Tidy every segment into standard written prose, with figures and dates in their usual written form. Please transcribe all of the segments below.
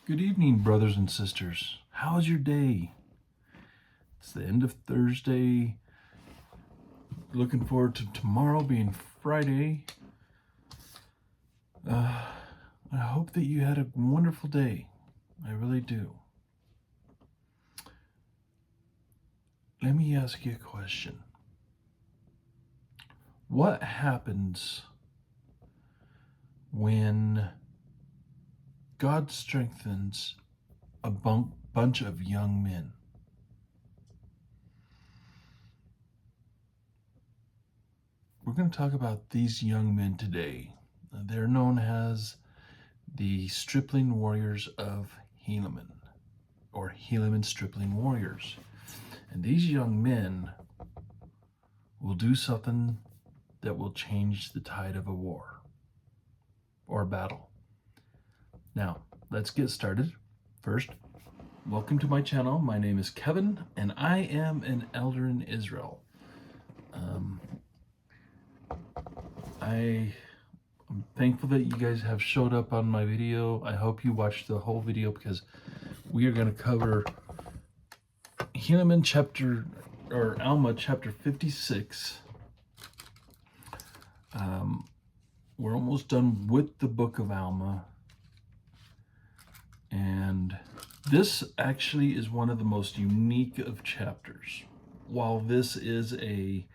Good evening, brothers and sisters. How is your day? It's the end of Thursday. Looking forward to tomorrow being Friday. I hope that you had a wonderful day. I really do. Let me ask you a question. What happens when God strengthens a bunch of young men? We're going to talk about these young men today. They're known as the stripling warriors of Helaman, or Helaman stripling warriors. And these young men will do something that will change the tide of a war or battle. Now, let's get started. First, welcome to my channel. My name is Kevin, and I am an elder in Israel. I'm thankful that you guys have showed up on my video. I hope you watched the whole video because we are going to cover Helaman Alma chapter 56. We're almost done with the book of Alma. And this actually is one of the most unique of chapters. While this is a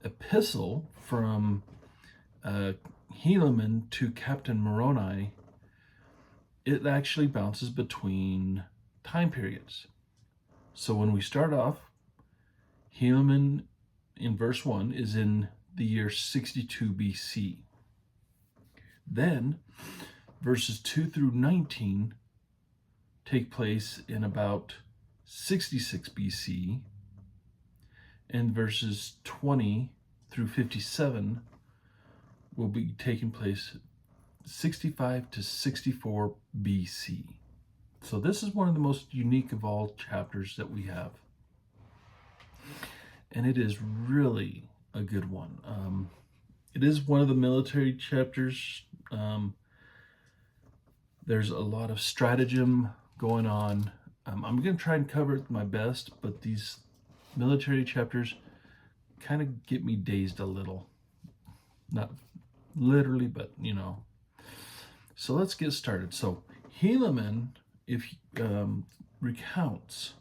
epistle from Helaman to Captain Moroni, it actually bounces between time periods. So when we start off, Helaman in verse 1 is in the year 62 BC. Then verses 2 through 19 take place in about 66 BC, and verses 20 through 57 will be taking place 65 to 64 BC. So this is one of the most unique of all chapters that we have. And it is really a good one. It is one of the military chapters. There's a lot of stratagem going on. I'm going to try and cover it my best, but these military chapters kind of get me dazed a little. Not literally, but you know. So let's get started. So Helaman, recounts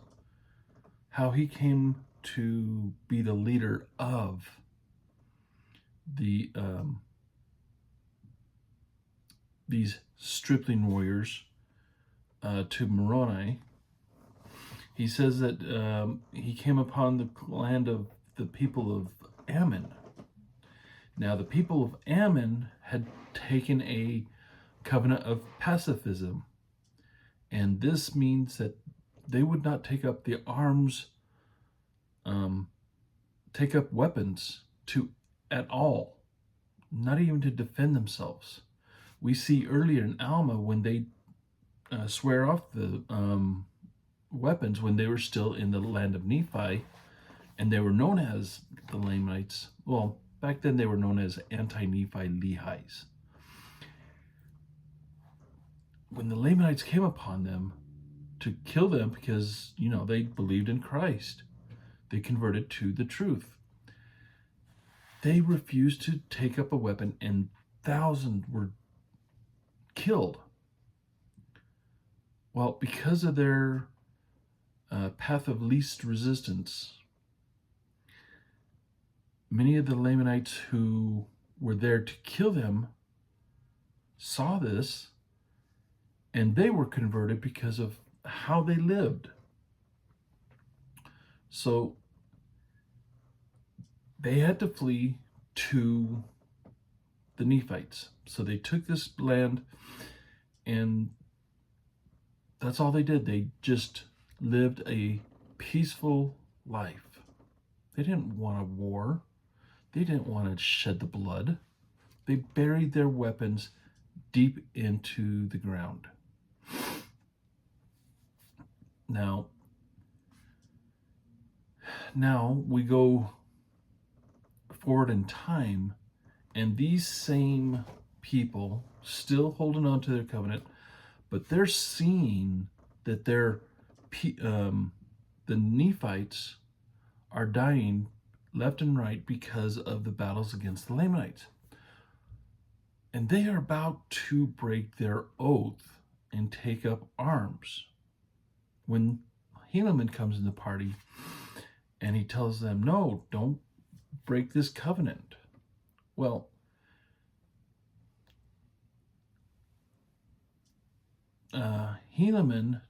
how he came to be the leader of these stripling warriors to Moroni. He says that he came upon the land of the people of Ammon. Now, the people of Ammon had taken a covenant of pacifism, and this means that they would not take up the arms, take up weapons at all, not even to defend themselves. We see earlier in Alma when they swear off the weapons when they were still in the land of Nephi, and they were known as the Lamanites. Well, back then they were known as anti-Nephi Lehis. When the Lamanites came upon them to kill them because, they believed in Christ, they converted to the truth. They refused to take up a weapon, and thousands were killed. Well, because of their path of least resistance, many of the Lamanites who were there to kill them saw this, and they were converted because of how they lived. So they had to flee to the Nephites. So they took this land, and that's all they did. They just lived a peaceful life. They didn't want a war. They didn't want to shed the blood. They buried their weapons deep into the ground. Now we go forward in time, and these same people still holding on to their covenant, but they're seeing that the Nephites are dying left and right because of the battles against the Lamanites. And they are about to break their oath and take up arms when Helaman comes in the party and he tells them, no, don't break this covenant. Well, Helaman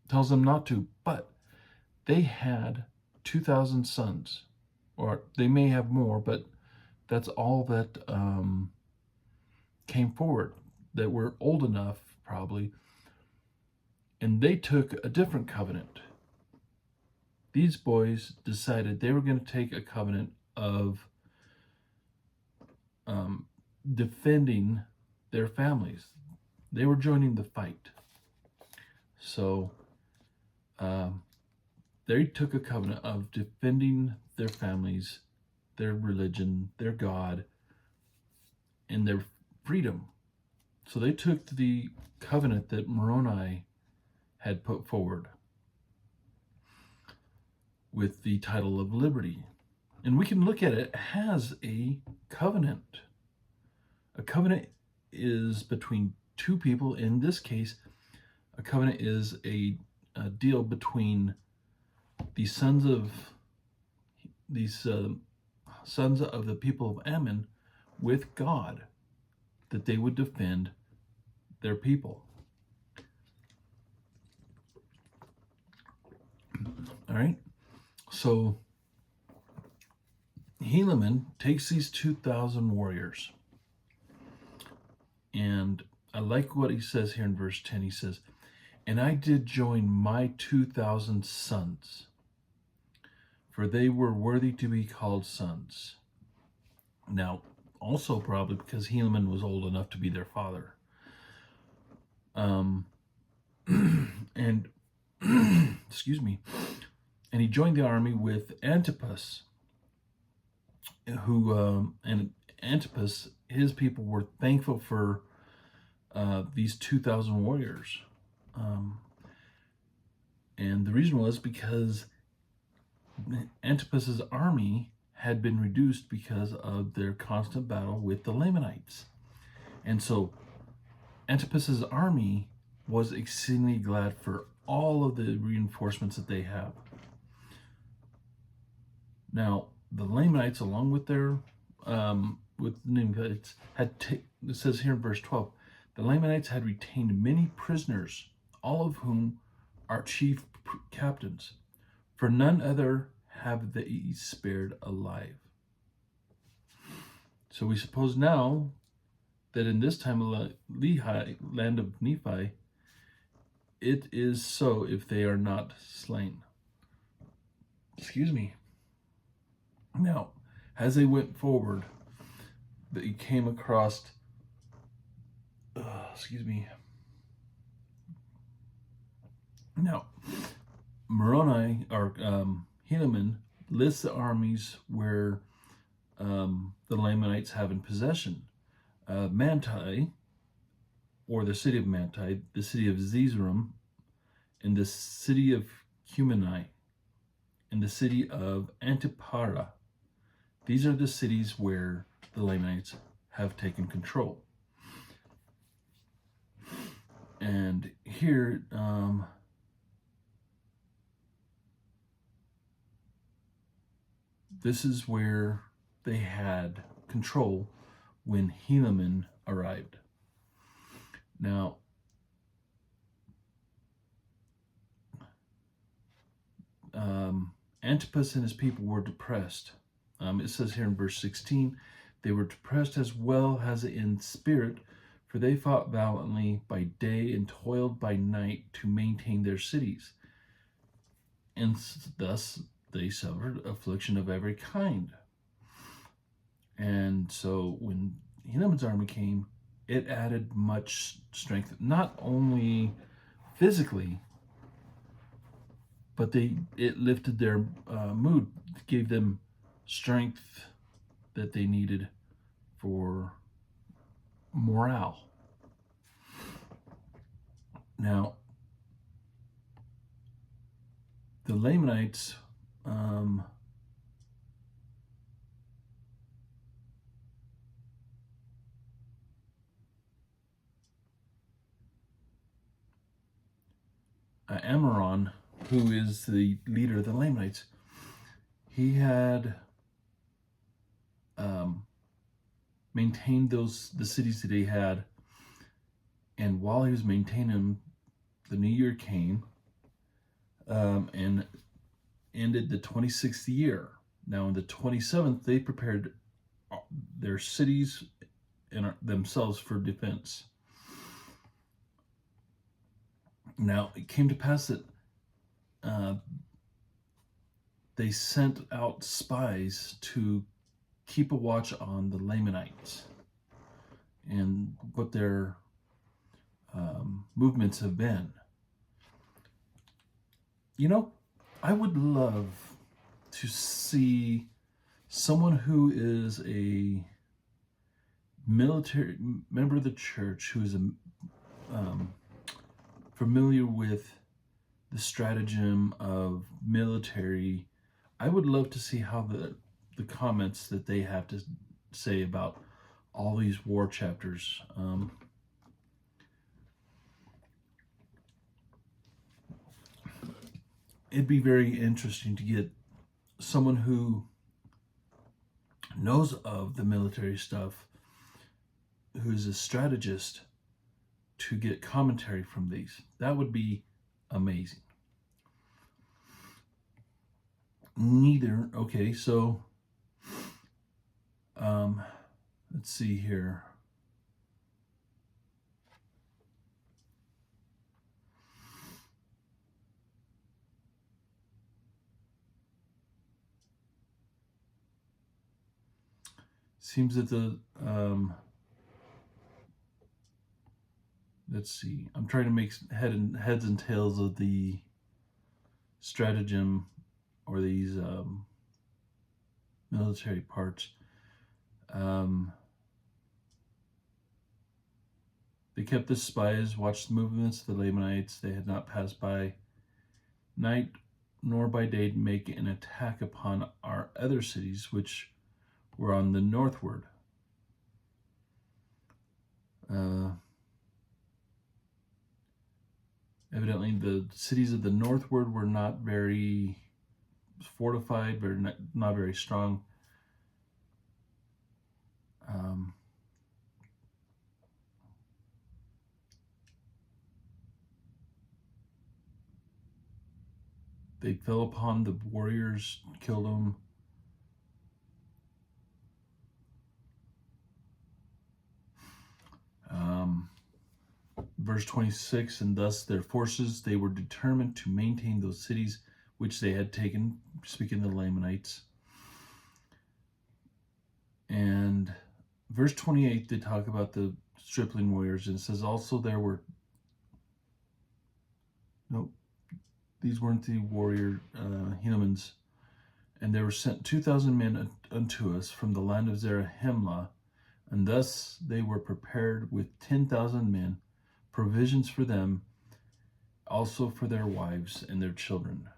tells them not to, but they had 2,000 sons, or they may have more, but that's all that came forward that were old enough, probably, and they took a different covenant. These boys decided they were going to take a covenant of defending their families. They were joining the fight. So they took a covenant of defending their families, their religion, their God, and their freedom. So they took the covenant that Moroni had put forward with the title of liberty. And we can look at it as a covenant. A covenant is between two people. In this case, a covenant is a deal between the sons of the people of Ammon with God, that they would defend their people. All right. So Helaman takes these 2,000 warriors, and I like what he says here in verse 10. He says, and I did join my 2,000 sons, for they were worthy to be called sons. Now, also probably because Helaman was old enough to be their father. And excuse me. And he joined the army with Antipus, and Antipus, his people were thankful for these 2,000 warriors. And the reason was because Antipus's army had been reduced because of their constant battle with the Lamanites. And so Antipus's army was exceedingly glad for all of the reinforcements that they have. Now, the Lamanites, along with their with the Nephites, it says here in verse 12, the Lamanites had retained many prisoners, all of whom are chief captains, for none other have they spared alive. So we suppose now that in this time of Lehi, land of Nephi, it is so if they are not slain. Excuse me. Now, as they went forward, they came across, Now, Moroni, or Helaman, lists the armies where the Lamanites have in possession. Manti, or the city of Manti, the city of Zeezrom, and the city of Cumeni, and the city of Antipara. These are the cities where the Lamanites have taken control. And here, this is where they had control when Helaman arrived. Now, Antipus and his people were depressed. It says here in verse 16, they were depressed as well as in spirit, for they fought valiantly by day and toiled by night to maintain their cities. And thus they suffered affliction of every kind. And so when Helaman's army came, it added much strength, not only physically, but it lifted their mood, gave them strength that they needed for morale. Now, the Lamanites, Ammoron, who is the leader of the Lamanites, he had maintained the cities that he had, and while he was maintaining them, the new year came and ended the 26th year. Now, in the 27th, they prepared their cities and themselves for defense. Now, it came to pass that they sent out spies to keep a watch on the Lamanites and what their movements have been. You know, I would love to see someone who is a military member of the church, who is familiar with the stratagem of military. I would love to see how the comments that they have to say about all these war chapters. It'd be very interesting to get someone who knows of the military stuff, who's a strategist, to get commentary from these. That would be amazing. Okay, so let's see here. Seems that let's see. I'm trying to make heads and tails of the stratagem or these military parts. They kept the spies, watched the movements of the Lamanites. They had not passed by night nor by day to make an attack upon our other cities, which were on the northward. Evidently, the cities of the northward were not very fortified, not very strong. They fell upon the warriors, killed them. Verse 26, and thus their forces, they were determined to maintain those cities which they had taken, speaking of the Lamanites. And verse 28, they talk about the stripling warriors, and it says also there were, these weren't the warrior Helamans, and there were sent 2,000 men unto us from the land of Zarahemla, and thus they were prepared with 10,000 men, provisions for them, also for their wives and their children.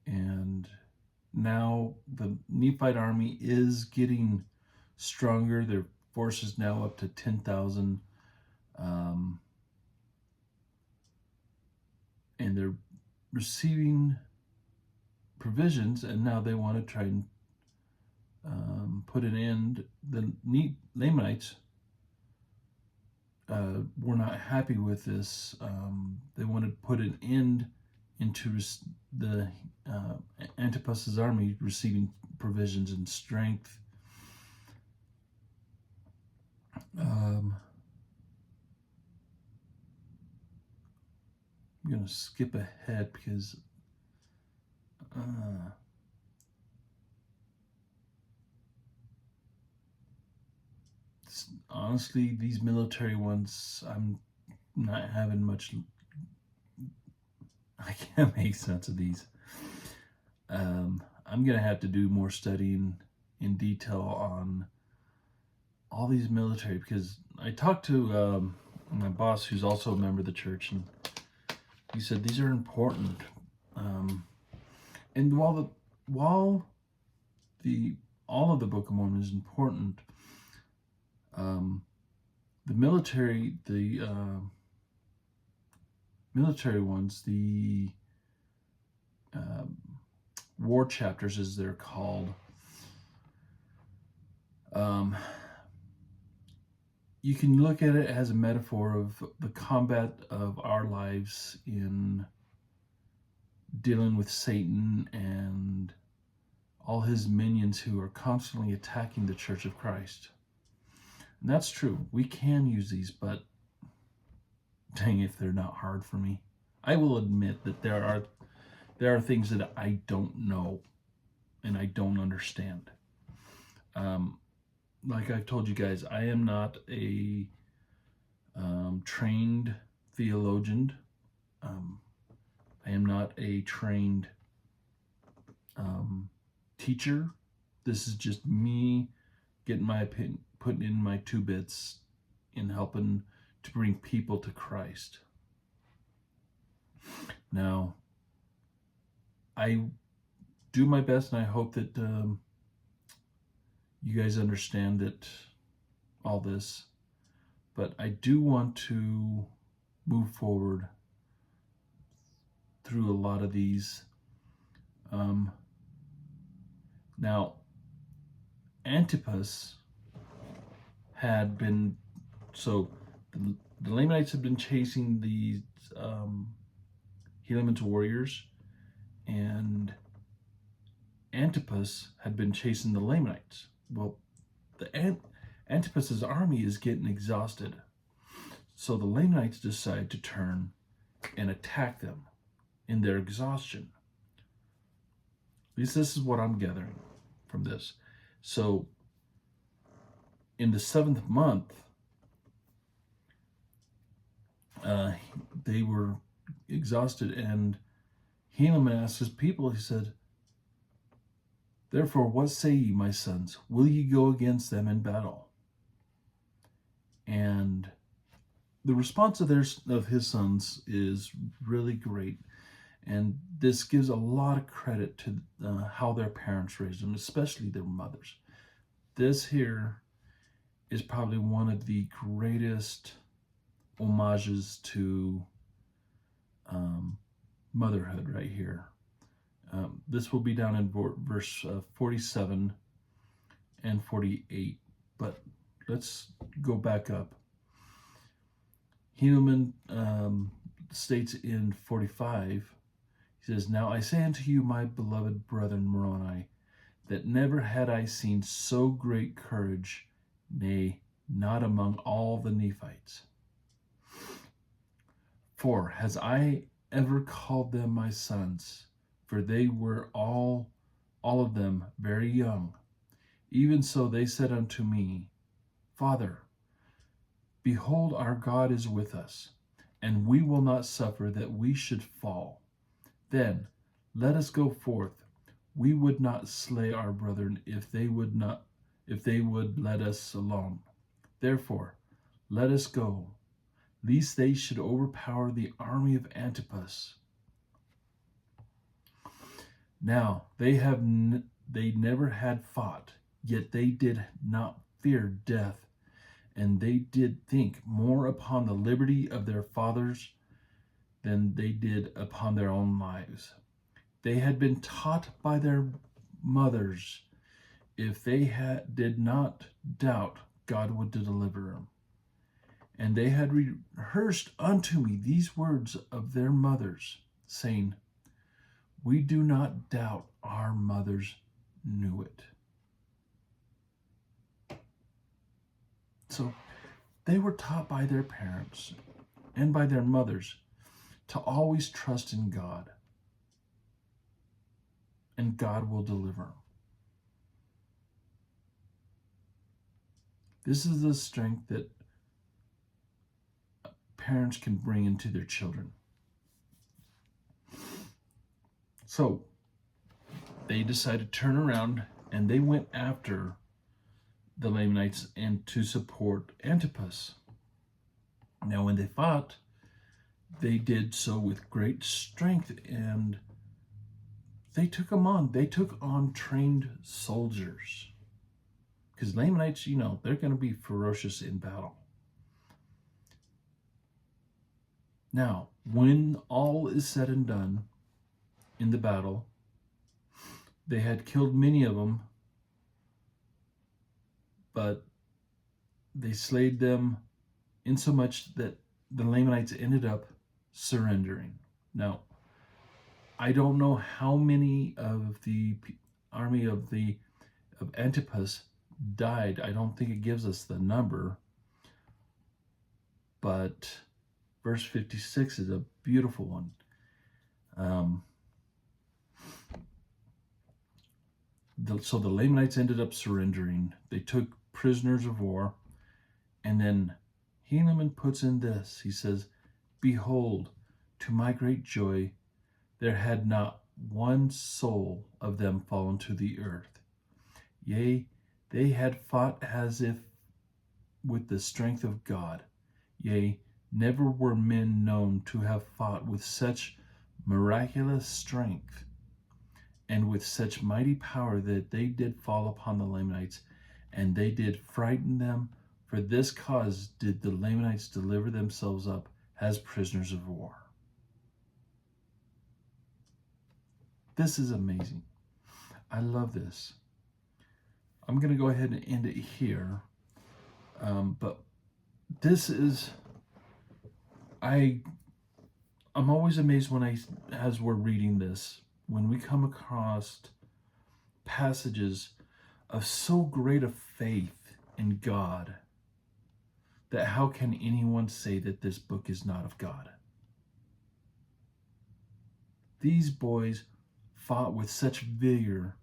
And now the Nephite army is getting stronger. Their force is now up to 10,000. And they're receiving provisions, and now they want to try and put an end. The Lamanites were not happy with this. They wanted to put an end into the Antipus's army receiving provisions and strength. I'm going to skip ahead because honestly, these military ones, I'm not having much. I can't make sense of these. I'm going to have to do more studying in detail on all these military, because I talked to my boss, who's also a member of the church, and he said these are important. And while all of the Book of Mormon is important, the military ones, the war chapters, as they're called, you can look at it as a metaphor of the combat of our lives in dealing with Satan and all his minions who are constantly attacking the Church of Christ. And that's true. We can use these, but dang if they're not hard for me. I will admit that there are things that I don't know and I don't understand. Like I've told you guys, I am not a trained theologian. I am not a trained teacher. This is just me getting my opinion, putting in my 2 bits in helping to bring people to Christ. Now, I do my best, and I hope that you guys understand that all this, but I do want to move forward through a lot of these. Now, Antipus had been, so the Lamanites had been chasing these Helaman's warriors, and Antipus had been chasing the Lamanites. Well, Antipus's army is getting exhausted, so the Lamanites decide to turn and attack them in their exhaustion. At least this is what I'm gathering from this. So in the 7th month, they were exhausted, and Helaman asked his people, he said, "Therefore, what say ye, my sons? Will ye go against them in battle?" And the response of his sons is really great. And this gives a lot of credit to how their parents raised them, especially their mothers. This here is probably one of the greatest homages to motherhood right here. This will be down in verse 47 and 48, but let's go back up. Helaman states in 45, he says, "Now I say unto you, my beloved brethren Moroni, that never had I seen so great courage, nay, not among all the Nephites. For has I ever called them my sons? For they were all of them very young. Even so they said unto me, Father, behold, our God is with us, and we will not suffer that we should fall. Then let us go forth. We would not slay our brethren if they would let us alone. Therefore, let us go, lest they should overpower the army of Antipus. Now they never had fought, yet they did not fear death, and they did think more upon the liberty of their fathers than they did upon their own lives. They had been taught by their mothers, if they did not doubt, God would deliver them. And they had rehearsed unto me these words of their mothers, saying, We do not doubt our mothers knew it." So they were taught by their parents and by their mothers to always trust in God, and God will deliver them. This is the strength that parents can bring into their children. So they decided to turn around, and they went after the Lamanites and to support Antipus. Now, when they fought, they did so with great strength, and they took them on. They took on trained soldiers. Because Lamanites, they're going to be ferocious in battle. Now, when all is said and done in the battle, they had killed many of them, but they slayed them insomuch that the Lamanites ended up surrendering. Now, I don't know how many of the army of Antipus died. I don't think it gives us the number, but verse 56 is a beautiful one. So the Lamanites ended up surrendering. They took prisoners of war, and then Helaman puts in this. He says, "Behold, to my great joy, there had not one soul of them fallen to the earth. Yea, they had fought as if with the strength of God. Yea, never were men known to have fought with such miraculous strength and with such mighty power that they did fall upon the Lamanites, and they did frighten them. For this cause did the Lamanites deliver themselves up as prisoners of war." This is amazing. I love this. I'm going to go ahead and end it here. But this is, I'm always amazed as we're reading this, when we come across passages of so great a faith in God, that how can anyone say that this book is not of God? These boys fought with such vigor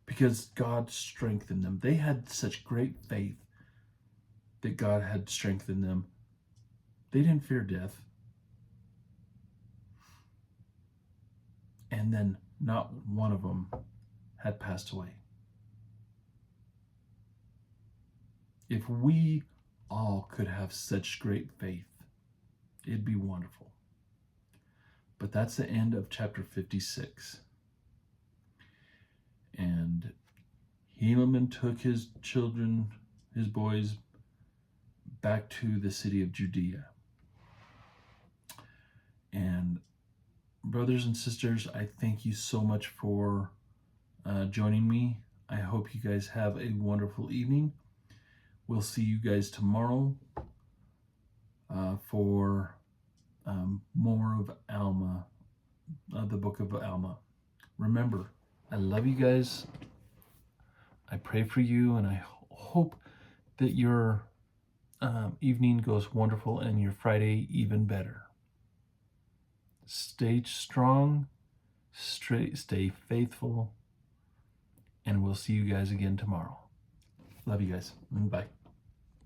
because God strengthened them. They had such great faith that God had strengthened them. They didn't fear death. And then not one of them had passed away. If we all could have such great faith, it'd be wonderful. But that's the end of chapter 56. And Helaman took his children, his boys, back to the city of Judea. And brothers and sisters, I thank you so much for joining me. I hope you guys have a wonderful evening. We'll see you guys tomorrow for more of Alma, the book of Alma. Remember, I love you guys. I pray for you, and I hope that your evening goes wonderful and your Friday even better. Stay strong, stay faithful, and we'll see you guys again tomorrow. Love you guys. Bye.